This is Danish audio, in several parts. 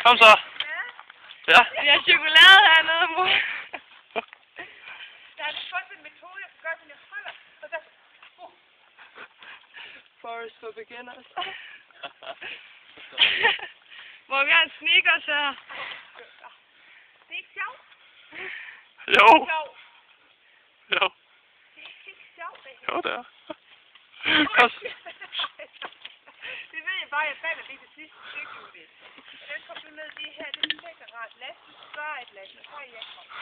Kom så. Ja. Vi har chokolade hernede, mor. Jeg har fundet en metode, jeg kan gøre, som jeg holder. Og så... Forest for beginners. Hvor vi har en sneakers her. Det er ikke sjovt. Jo. Jo. Det er ikke sjovt, det her. Jo, det er. Det ved jeg bare, jeg falder lige til sidste stykke ud det. Den kom du ned lige her, det er sikkert rart. Lad os spørge et lad, så tror jeg kommer.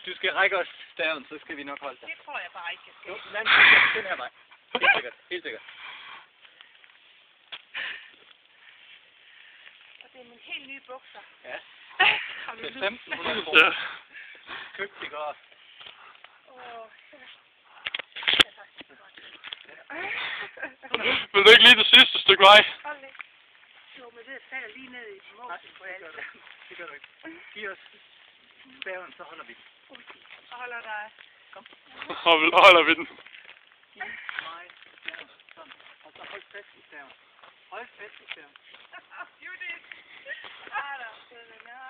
Du skal række os staven, så skal vi nok holde dig. Det tror jeg bare ikke, jeg skal. Jo, lad den her vej. Helt sikkert, helt sikkert. Og det er mine helt nye bukser. Ja. Har du Det lyst? er 1500 kroner. Ja. Købt i går. Vil du ikke lige det sidste stykke vej? Hold lidt. Jo, men det falder lige ned i måsen på alle. Det gør du ikke. Giv os staven, så holder vi den. Så holder dig. Kom. Holder vi den. Giv mig staven. Sådan. Og så hold fast i staven. Hold fast i staven. Judith! Ah, der er søde venner.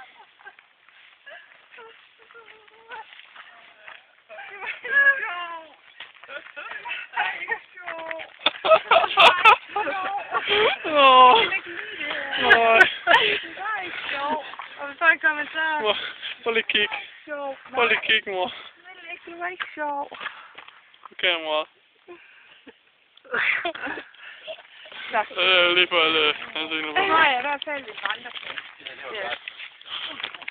Prøv lige kig. Prøv lige kig, mor. Det var ikke sjov. Okay, mor. Tak. Lige for alle ansigter på. Nej, der er fælles andre. Ja, det var godt.